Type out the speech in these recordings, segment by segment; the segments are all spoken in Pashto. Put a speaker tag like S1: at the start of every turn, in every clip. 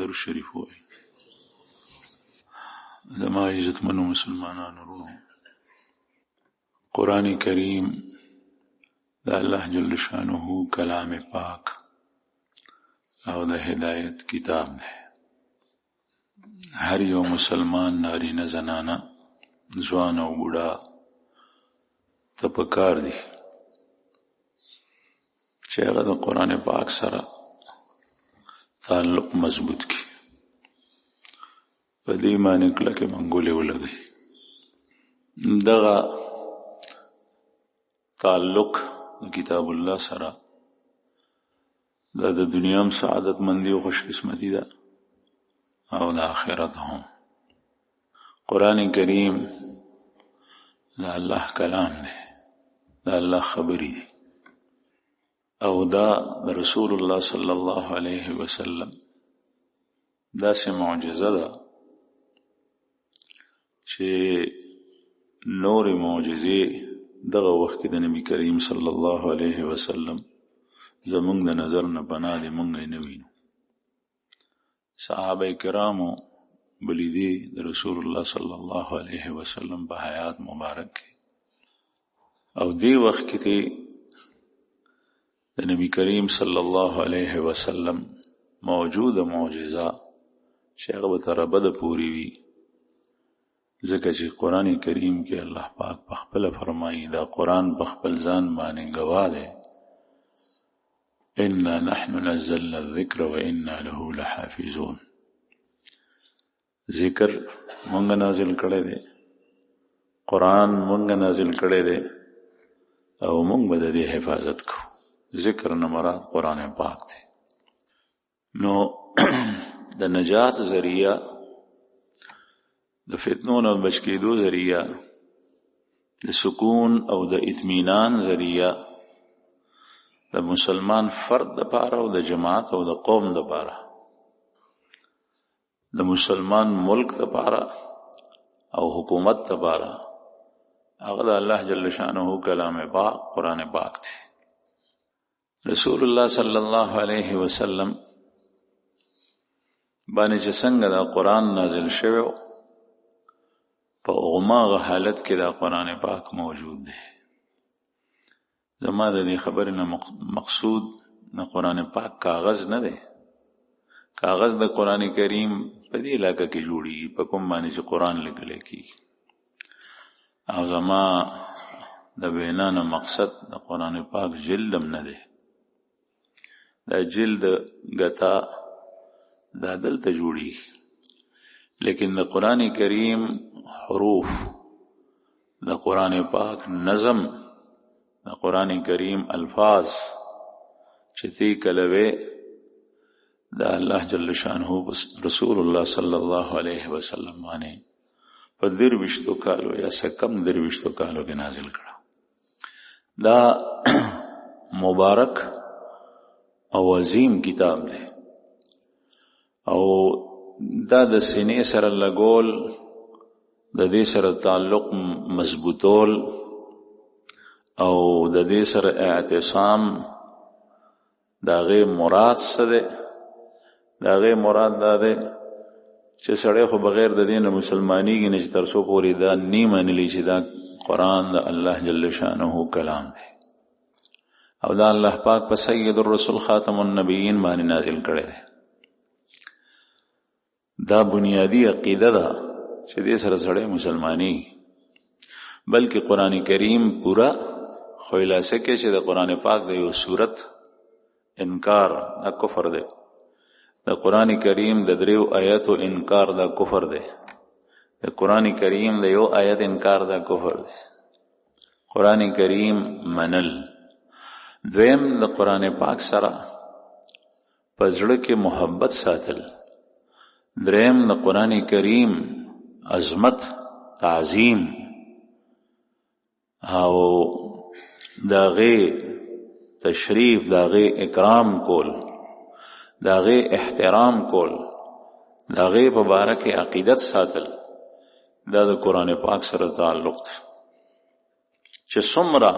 S1: درود شریف وایي. زما عزتمنو مسلمانانو ورونو، قرآن کریم د الله جل شانه کلام پاک او د هدایت کتاب دی. هر یو مسلمان نارینه زنانه ځوان او بوډا ته پکار دی چې هغه د قرآن پاک سره تعلق مضبوط کړي، په دې باندې کلکې منګولې ولګوي. دغه تعلق د کتاب الله سره دا د دنیا هم سعادت مندي او خوش قسمتي ده او د آخرت هم. قرآن کریم دا الله کلام دی، دا الله خبري دی او دا د رسول الله صلی الله علیه وسلم دا سه معجزه ده چې نور معجزې دغه وخت کې د نبی کریم صلی الله علیه وسلم زمونږ د نظر نه پناه دي، مونږ یې نه وینو. صحابه کرامو بلیدي د رسول الله صلی الله علیه وسلم په حیات مبارک کې او دی وخت کې د نبی کریم صلی الله علیه وسلم موجوده معجزه چې هغه به تر ابده پوری وي، ځکه چې قرآن کریم کې الله پاک په خپل فرمایي دا قرآن په خپل ځان باندې گواه دی، انا نحن نزلنا الذکر وانا له لحافظون. ذکر مونږ نازل کړی دی، قرآن مونږ نازل کړی دی او مونږ به د دې حفاظت کوو. ذکر نه مراد قرآن پاک دی. نو د نجات ذریعہ، د فتنو نه بچ کېدو ذریعہ، د سکون او د اطمینان ذریعہ د مسلمان فرد دپاره او د جماعت او د قوم دپاره، د مسلمان ملک دپاره او حکومت دپاره هغه د الله جل شانه کلام پاک قرآن پاک دی. رسول الله صلی الله علیه وسلم باندې چې څنګه دا قرآن نازل شوی په هغه حالت کې دا قرآن پاک موجود دی. زما د دې خبرې نه مقصود نه قرآن پاک کاغذ نه دی. کاغذ د قرآن کریم په دې علاقه کې جوړیږي په کوم باندې چې قرآن لیکل کېږي، او زما د بیان نه مقصد د قرآن پاک جلد نه دی. دا جلد غتا دا دلته جوړیږي، لیکن د قرآن کریم حروف، د قرآن پاک نظم، د قرآن کریم الفاظ چې تی کلوي دا الله جل شانه رسول الله صلی الله علیه وسلم باندې په 23 کالو یا سکم 23 کالو کې نازل کړه. دا مبارک او عظیم کتاب دی او دا د سینې سره لګول، د دې سره تعلق مضبوطول او د دې سره اعتصام، دا غي مراد څه دی؟ دا غي مراد دا دی چې سړی خو بغیر د دین مسلمانیږي نه، چې تر څو پورې دا نه منلی چې دا قرآن د الله جل شانه کلام دی او دا الله پاک په سید الرسول خاتم النبیین باندې نازل کړی دی. دا بنیادی عقیده ده چې دې سره سړی مسلمانی، بلکې قرآن کریم پورا خلاصه کې چې د قرآن پاک د یو صورت انکار دا کفر دی، د قرآن کریم د 3 آیاتو انکار دا کفر دی، د قرآن کریم د یو آیت انکار دا کفر دی. قرآن کریم منل، دویم د قرآن پاک سره په زړه کې محبت ساتل، دریم د قرآن کریم عظمت تعظیم او داغه تشریف، داغه اکرام کول، داغه احترام کول، داغه په باره کې عقیدت ساتل، دا د قرآن پاک سره تعلق دی. چې څومره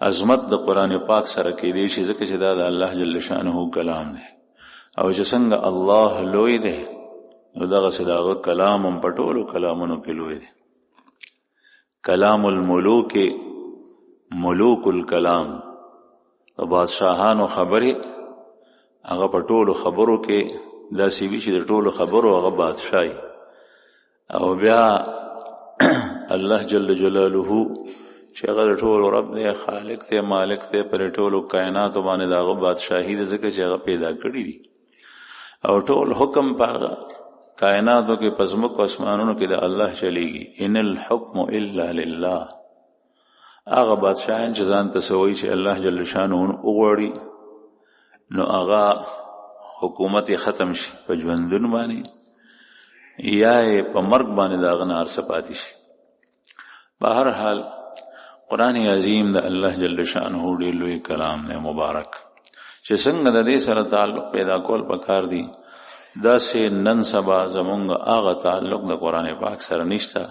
S1: عظمت د قرآن پاک سره کې دی شي، ځکه چې دا د الله جل شانه کلام دی او چې څنګه الله لوی دی نو دغه صداغه کلام هم په ټولو کلامونو کې لوی دی. کلام الملوک ملوک الکلام، د بادشاهانو خبرې هغه په ټولو خبرو کې داسې وي چې د ټولو خبرو هغه بادشاهي. او بیا الله جل جلاله چې هغه د ټولو رب دی، خالق دی، مالک دی، پر ټولو کائناتو باندې د هغه بادشاهي ده، ځکه چې هغه پیدا کړي دي او ټول حکم په کائناتو کې په ځمکو اسمانونو کې د الله چلیږي. ان الحکم الا لله. هغه بادشاهان چې ځان ته سوي چې الله جل شانه وغواړي نو هغه حکومت ختم شي په ژوندون باندې یا په مرګ باندې داغه نه ارسه پاتې شي. په هر حال قرآن عظیم د الله جل شانه ډېر لوی کلام دی مبارک، چې څنګه د دې سره تعلق پیدا کول پکار دي داسې نن سبا زمونږ هغه تعلق د قرآن پاک سره نشته،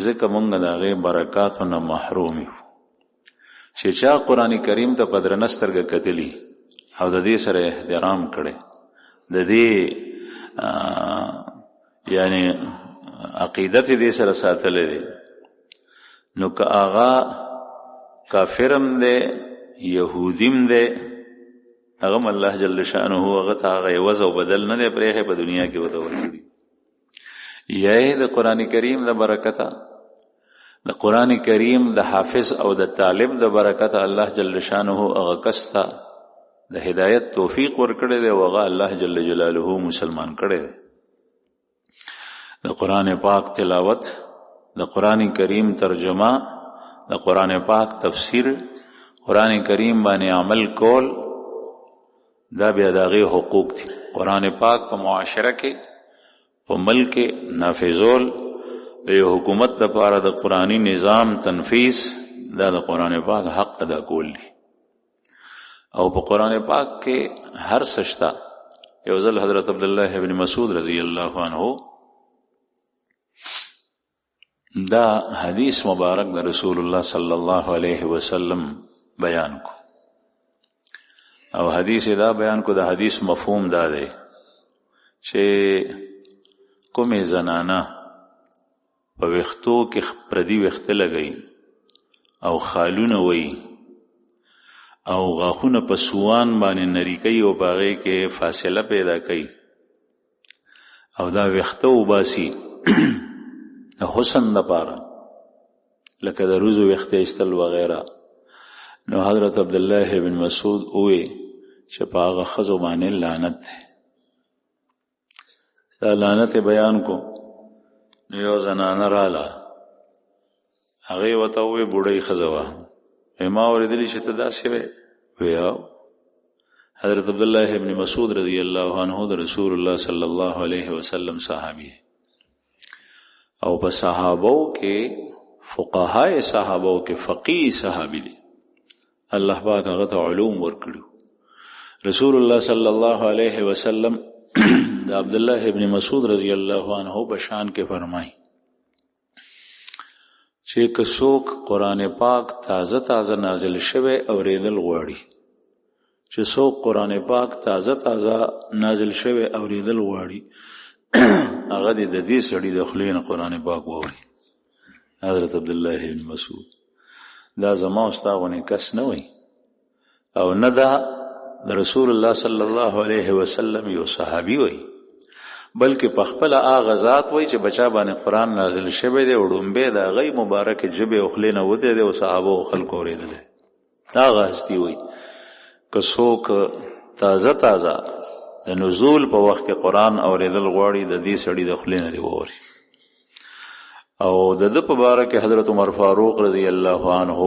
S1: ځکه مونږ د هغې برکاتو نه محروم یو. چې چا قرآن کریم ته په درنه سترګه کتلي او د دې سره احترام کړی، د دې یعنی عقیدت دې سره ساتلی دی، نو که هغه کافرم دی یهودیم دی، هغه الله جل شانه هغه ته هغه عوض او بدل نه دی پرېښی، په دنیا کې وته ورکړي. یا د قرآن کریم د برکته، د قرآن کریم د حافظ او د طالب د برکته الله جل شانه هغه کس ته د هدایت توفیق ورکړی دی او هغه الله جل جلاله مسلمان کړی دی. د قرآن پاک تلاوت، د قرآن کریم ترجمه، د قرآن پاک تفسیر، قرآن کریم باندې عمل کول، دا بیا د هغې حقوق دي. قرآن پاک په معاشره کې په ملک نافذول، د یو حکومت لپاره د قرآني نظام تنفیذ، دا د قرآن پاک حق ادا کول دي. او په قرآن پاک کې هر څه شته. یو ځل حضرت عبدالله ابن مسعود رضی الله عنه دا حدیث مبارک د رسول الله صلی الله علیه وسلم بیان کو، او حدیث دا بیان کو، د حدیث مفهوم دا دی چې کومې زنانه په ویښتو کې پردي ویښته لګوي او خالونه وي او غاښونه په سوان باندې نری کوي او په هغې کې فاصله پیدا کوي او دا ویښته وباسي د حسن دپاره، لکه د روزو ویښته ایستل وغیره. نو حضرت عبدالله ابن مسعود ووی چې په هغه ښځو باندې لعنت دی. دا لعنت بیان کو. نو یو زنانه راله، هغې ورته ووی بوډۍ ښځه وه، ما اورېدلي چې ته داسې وې؟ وی حضرت عبدالله ابن مسعود رضی الله عنه د رسول الله صلی الله علیه وسلم صحابی، او په صحابو کې فقهای صحابو کې فقیه صحابی دی، الله پاک هغه ته علوم ورکړو. رسول الله صلی الله علیه وسلم د عبدالله ابن مسعود رضی الله عنه په شان کې فرمایي چې که څوک قرآن پاک تازه تازه نازل شوی اورېدل غواړي، چې څوک قرآن پاک تازه تازه نازل شوی اورېدل غواړي، هغه د دې سړي د خولې نه قرآن پاک واوري. حضرت عبدالله ابن مسعود دا زما او ستا غوندې کس نه وي، او نه دا د رسول الله صلی الله علیه وسلم یو صحابي وي، بلکې په خپله هغه ذات وي چې بچا باندې قرآن نازل شوی دی او ډومبې د هغې مبارکې ژبې او خولې نه وتی دی او صحابو او خلکو اورېدلی. هغه هستي وي که څوک تازه تازه د نزول په وخت کې قرآن اورېدل غواړي، د دې سړي د خولې نه دې واوري. او د ده په باره کې حضرت عمر فاروق رضی الله عنه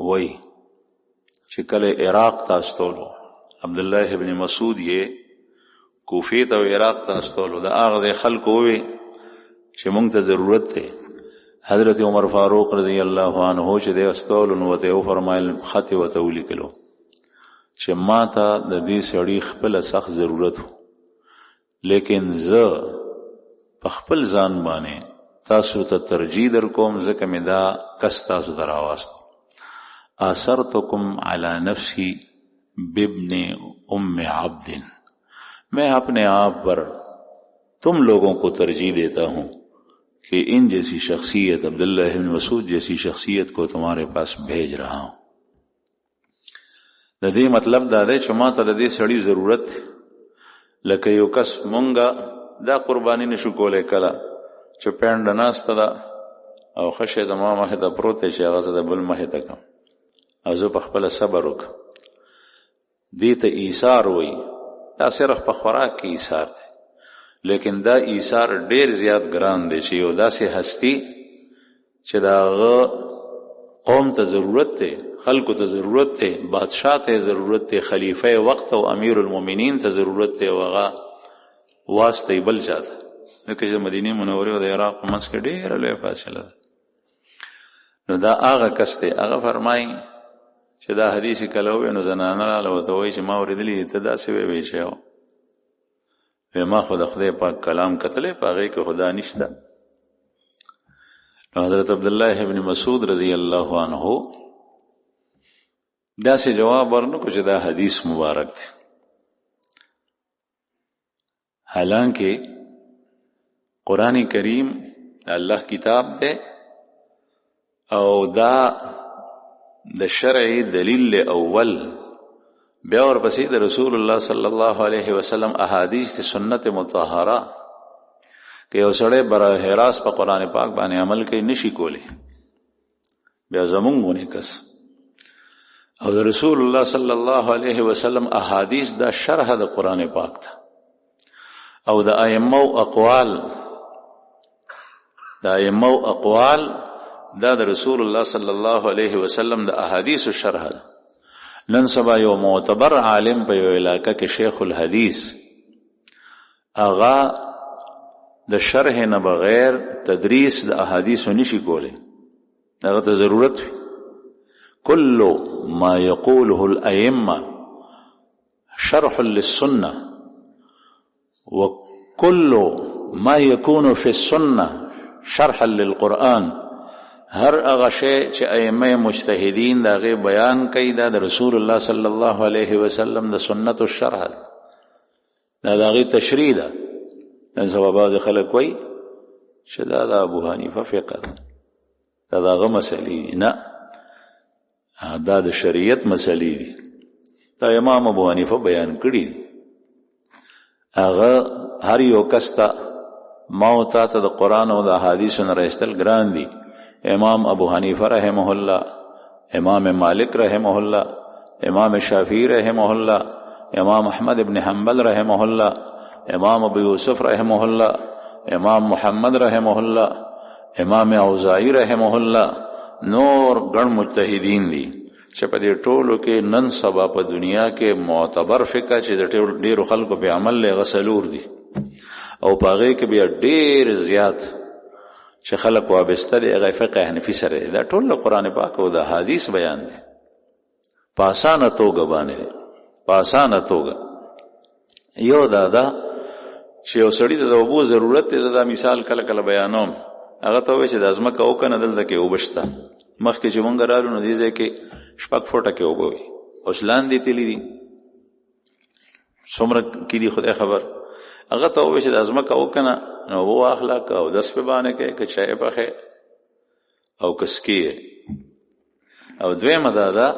S1: وی چې کله عراق ته استولو، عبدالله ابن مسعود یې کوفې ته او عراق ته استولو، د هغه ځای خلکو ووی چې مونږ ته ضرورت دی. حضرت عمر فاروق رضی الله عنه چې دی استولو نو ورته وفرمایل، خط یې ورته ولیکلو چې ما ته د دې سړي خپله سخت ضرورت و، لیکن زه په خپل ځان باندې تاسو ته ترجیح در کوم، ځکه مې دا کس تاسو ته راواستو. آثرتکم علی نفسی بابن ام عبد، मैं अपने आप पर तुम लोगों को तरजीह देता हूं कि इन जैसी शख्सियत, अब्दुल्लाह इब्न मसूद जैसी शख्सियत को तुम्हारे पास भेज रहा हूं। د دې مطلب دا دی چې ما ته د دې سړي ضرورت لکه یو کس مونږه دا قرباني نشو کولای کله چې پینډ ناسته ده او خشه زما مخې ته پروت دی چې هغه زه د بل مخې ته کړم او زه په خپله صبر وکړم. دې ته ایثار وایي. دا صرف په خوراک کې ایثار دی، لیکن دا ایثار ډیر زیات ګران دی چې یو داسې هستی چې د هغه قوم ته ضرورت دی، خلکو ته ضرورت دی، بادشاہ ته ضرورت دی، خلیفه وقت او امیر المؤمنین ته ضرورت دی، او هغه واسطه بل چاته. لکه چې مدینه منوره او د عراق په منځ کې ډیره لویه فاصله ده. نو دا هغه کس دی. هغه فرمایي چې دا حدیث کله ووایي نو زنانه راله ورته وایي چې ما اورېدلي ته داسې ویې چې ما خو د خدای پاک کلام کتلی په هغې کې خدا نشته. نو حضرت عبدالله ابن مسعود رضی الله عنه داسې جواب ورنکړو چې دا حدیث مبارک دی، حالانکه قرآن کریم الله کتاب دی او دا د شرعي دلیل اول، بیا ورپسې د رسول الله صلی الله علیه وسلم احادیث د سنت مطهره که یو سړی براه راست په قرآن پاک باندې عمل کوي نشي کولی، بیا زمونږ غونې کس او د رسول الله صلی الله علیه وسلم احادیث دا شرح د قرآن پاک ته او د ائمه اقوال دا د رسول الله صلی الله علیه وسلم د احادیث شرح ده. نن سبا یو معتبر عالم په یو علاقه کې شیخ الحدیث اغا د شرح نه بغیر تدریس د احادیث نشي کولی، هغه ته ضرورت وي. كل ما يقوله الأئمة شرح للسنة وكل ما يكون في السنة شرحا للقرآن. هر هغه شی چې ائمه مجتهدین دا غي بیان کوي دا د رسول الله صلی الله علیه وسلم د سنت الشرح دا غي تشریح ده. نن سبا بعض خلک وایي چې دا د ابو حنیفه فقه ده، دا هغه مسلې نه، دا د شریعت مسلې دي. دا امام ابو حنیفه بیان کړي دي. هغه هر یو کس ته ما او تا ته د قرآن او د احادیثو نه راایستل ګران دي. امام ابو حنیفه رحمه الله، امام مالک رحمه الله، امام شافعی رحمه الله، امام احمد ابن حنبل رحمه الله، امام ابو یوسف رحمه الله، امام محمد رحمه الله، امام اوزاعی رحمه الله، نور ګڼ مجتهدین دي چې په دې ټولو کې نن سبا په دنیا کې معتبر فقه چې د ډیرو خلکو په عمل له غسلور دي او په هغه کې بیا ډیر زیات چې خلک وابسته دي هغه فقه حنفي سره. دا ټول قرآن پاک او د حدیث بیان دي په اسانه توګه باندې، په اسانه توګه. یو دا چې یو سړی د اوبو ضرورت دی، دا مثال کله کله بیانوم. هغه ته وایي چې د ازمکه او کنه دلته کې اوبشته مخکې چې مونږ رالو نو دې ځای کې شپږ فوټه کې اوبه وي، اوس لاندې تللي دي څومره کې دي خدای خبر. هغه ته وایي چې د ازمکه او کنه نو اوبه واخله که اودس په باندې کې که چای پخې او کسکیه. او دویمه دا ده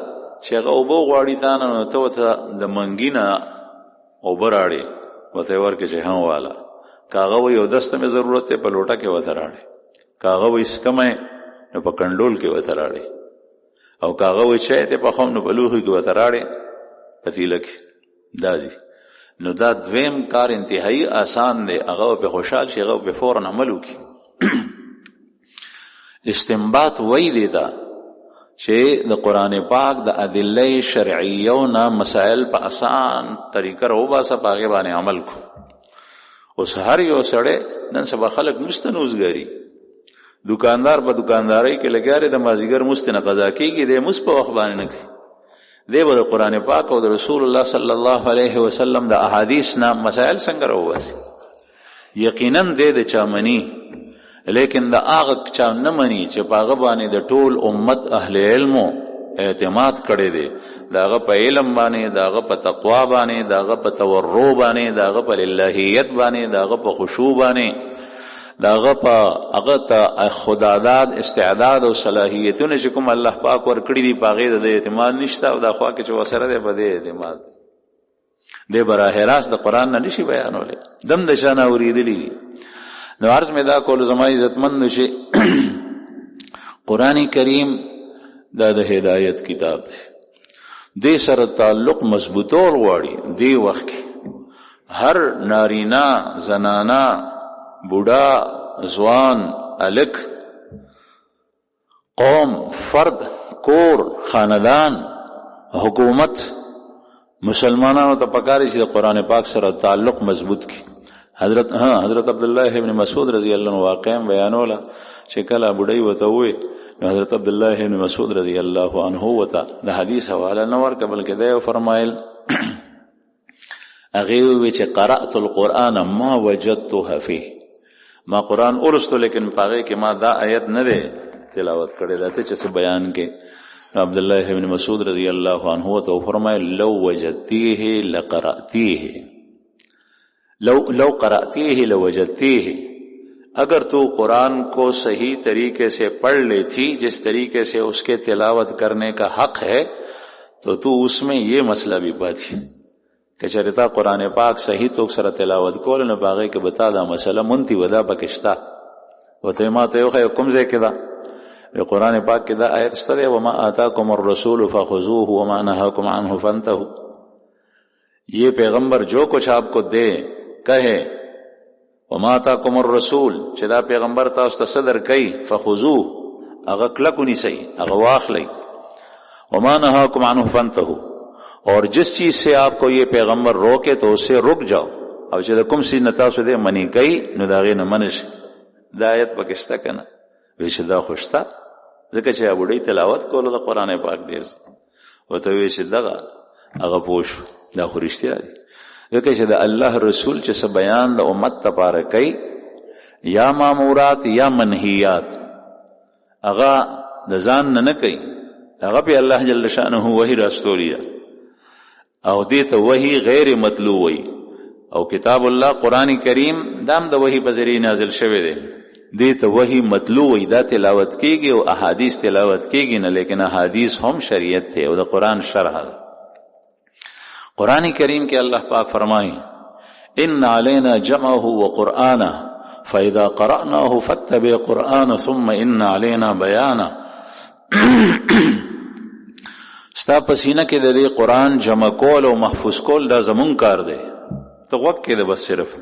S1: چې هغه اوبه غواړي تا نه نو ته ورته د منګي نه اوبه راړې ورته یې ورکړې چې هم واله. که هغه وایي اودس ته مې ضرورت دی په لوټه کې ورته راړې، که هغه وایي سکمی نو په کنډول کې ورته راړې، او که هغه وایي چای ته پخوم نو په لوښي کې ورته راړې پتیله کې. دا دي. نو دا دویم کار انتهایی آسان دی، هغه په خوشحال شي، هغه په فورا عمل وکړي. استنباط وایي دی دا چې د قرآن پاک د ادله شرعیو نه مسائل په آسان طریقه راوباسه، په هغې باندې عمل کو. اوس هر یو سړی نن سبا خلک مستنوزګاري، دکاندار په دکاندارۍ کې لګیا دی، د مازدیګر مست نه قضا کېږي، دی مست په وخت باندې نه کوي. دی به د قرآن پاک او د رسول الله صلی الله علیه وسلم د احادیث نه مسائل څنګه راوباسي. یقینا دی د چا مني، لیکن د هغه چا نه مني چې په هغه باندې د ټول امت اهل علمو اعتماد کړی دی داغه په علم باندې، داغه په تقوا باندې، داغه په تورع باندې، داغه په للهیت باندې، داغه په خشوع باندې، داغه په هغه ته خداداد استعداد او صلاحیتونه چې کوم الله پاک ورکړي دي پاغه د اعتماد نشته، او دا خوا کې چې وسره دی په دې اعتماد دی براه راست د قران نه نشي بیانوله دم د شان اوریدلی. نو عرض می دا کول زما عزتمند شي قران کریم دا د هدایت کتاب دی، د سره تعلق مضبوطول غواړي. دی وخت کې هر نارینا زنانا بوډا ځوان الک قوم فرد کور خاندان حکومت مسلمانانو ته پکاري چې د قران پاک سره تعلق مضبوط کړي. حضرت عبدالله ابن مسعود رضی الله عنه واقعا بیانوله چې کله بډای وته وي حضرت عبدالله ابن مسعود رضی الله عنه وته د حدیث حواله نه ورکړه بلکې دا فرمایل هغه وی چې قرأت القرآن ما وجدتها فيه، ما قرآن ورستو لیکن پاغه کې ما دا آیت نه ده تلاوت کړی دا ته چې بیان کې. عبد الله ابن مسعود رضی الله عنه تو فرمایل لو وجدتيه لقرأتيه، لو قرأتيه لوجدتيه، اگر تو قرآن کو صحیح طریقے سے پڑھ لیتی جس طریقے سے اس کے تلاوت کرنے کا حق ہے تو اس میں یہ مسئلہ بھی پاتی کہ چرتا قرآن پاک صحیح تو سره تلاوت کول نه باغی کې بتا دا مسئلہ منتی ودا پکشتا وته ما ته یو کوم ځای کې دا قرآن پاک کې دا آیت ستره وما آتاکم الرسول فخذوه وما نهاکم عنه فانتهوا، یہ پیغمبر جو کچھ آپ کو دے کہے وما آتاکم الرسول چې دا پیغمبر تاسو ته صدر کوي فخذوه هغه کلکونی سي هغه واخلئ، وما نهاکم عنه فانتهوا، اور جس چیز سے آپ کو یہ پیغمبر روکے تو اس سے رک جاؤ، او چې کوم سی نتاسو دې منی کوي نو دا غي نه منش. دا آیت پکشتا کنه وی چې دا خوشتا ځکه چې ابوډی تلاوت کولو د قران پاک ډیر وته وی چې دغه هغه پوش دا خورشتیا دی ځکه چې د الله رسول چې څه بیان د امت لپاره کوي یا مامورات یا منهیات هغه د ځان نه کوي، هغه په الله جل شانه وحی راستوري او دې ته وحی غیر مطلوب وي، او کتاب الله قران کریم دام د وحی په ذریعہ نازل شوی دی، دې ته وحی مطلوب وي دا تلاوت کیږي او احادیث تلاوت کیږي نه، لیکن احادیث هم شریعت ته او د قران شرح ده. قرآن کریم کے اللہ پاک فرمائیں ان علینا جمعه وقرآنه فاذا قرأناه فاتبع قرآنه ثم ان علینا بیانه. ستا پسینه کې د دې قرآن جمع کول او محفوظ کول دا زمون کار دی، ته وخت کې بس صرف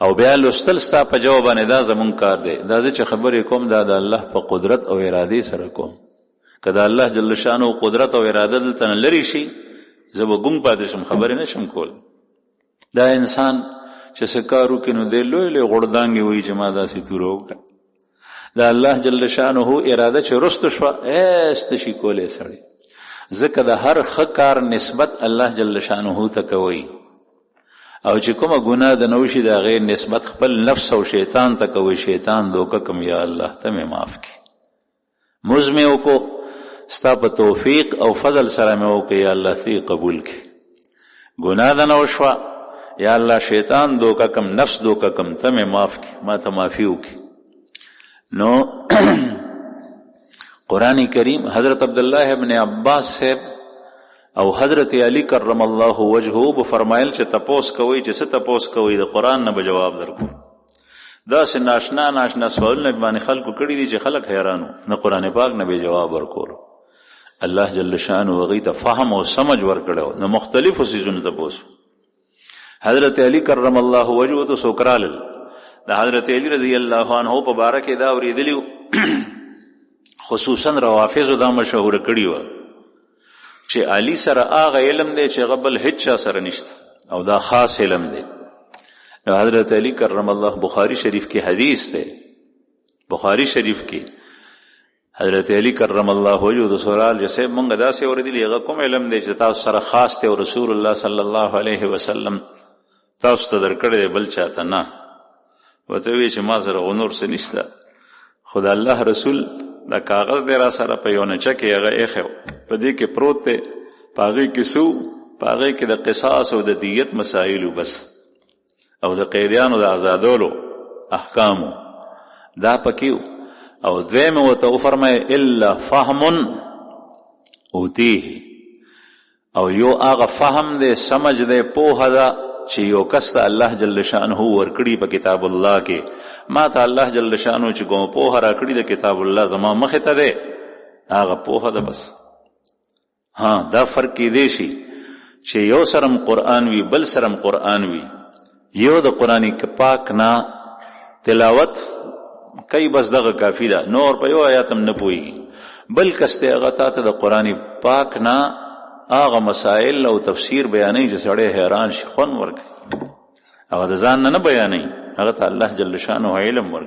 S1: او بیا لوستل ستا په جواب باندې دا زمون کار دی. دا چې خبرې کوم دا د الله په قدرت او اراده سره کوم، کله الله جل شانه قدرت او اراده دلته لري شي زب ګم پاتې شم خبرې نشم کول. دا انسان چې سکارو کې نو دی لوی لوی غړدانګي وي چې ما داسې تورو وکړه، دا الله جل شانه اراده چې رست شو است شي کولې سړی، ځکه د هر خکار نسبت الله جل شانه ته کوي، او چې کومه ګناه د نوشي دا غیر نسبت خپل نفس او شیطان ته کوي، شیطان دوکه کوم یا الله ته مې معاف کړي مزمه کو ستا په توفیق او فضل سره مې وکړي یا الله تی قبول کړي، ګناه د نوشوا یا الله شیطان دوکه کم نفس دوکه کم ته مې معاف کړي ما ته معافي وکړي. نو قرآن کریم حضرت عبداللہ ابن عباس صاحب او حضرت علی کرم الله وجهه به فرمایل چې تپوس کوي چې څه تپوس کوي د قرآن نه به جواب درکو. دا سه ناشنا سوالونه باندې خلکو کړي دي چې خلک حیرانو نه قرآن پاک نه به جواب ورکول. الله جل شانه وغي ته فهم او سمج ورکړو نو مختلفو سيزونو تپوس. حضرت علی کرم الله وجهه تو سوکرال د حضرت علی رضی الله عنه په بارکه دا اوریدلی خصوصا روافض دا مشهور کړي و چې علی سره هغه علم دی چې غبل هیڅ سره نشته او دا خاص علم دی. حضرت علی کرم الله بخاری شریف کی حدیث ده، بخاری شریف کی حضرت علی کرم الله وجهه د سوال جسه مونږ دا سه اوریدلی هغه کوم علم دی چې تاسو سره خاص ته او رسول الله صلی الله علیه وسلم تاسو ته درکړی بل چاته نه وته وی چې ما سره غنور څه نشته، خدای الله رسول دا کاغذ دی را سره په یو نچه کې هغه ایښی په دې کې پروت دی په هغې کې څه په هغې کې د قصاص او د دیت مسایلو بس او د قیدیانو د آزادولو احکامو دا پکې او دویم ورته وفرمایه الا فهم اوتیه او یو هغه فهم دی سمج دی پوهه ده چې یو کس ته الله جل شانه ورکړي په کتاب الله کې ما ته الله جل شانه چې کوم پوهه راکړي د کتاب الله زما مخې ته دی هغه پوهه ده بس ها دا فرق کیدی شي چې یو سرم قرآن وي بل سرم قرآن وي یو د قرآن پاک نه تلاوت کوي بس دغه کافی ده نور په یو آیات هم نه پوهېږي بل کس ته هغه تا ته د قرآن پاک نه هغه مسائل او تفسیر بیانوي چې سړی حیران شي خوند ورکوي هغه د ځان نه بیانوي هغه ته الله جل شانه علم ورکوي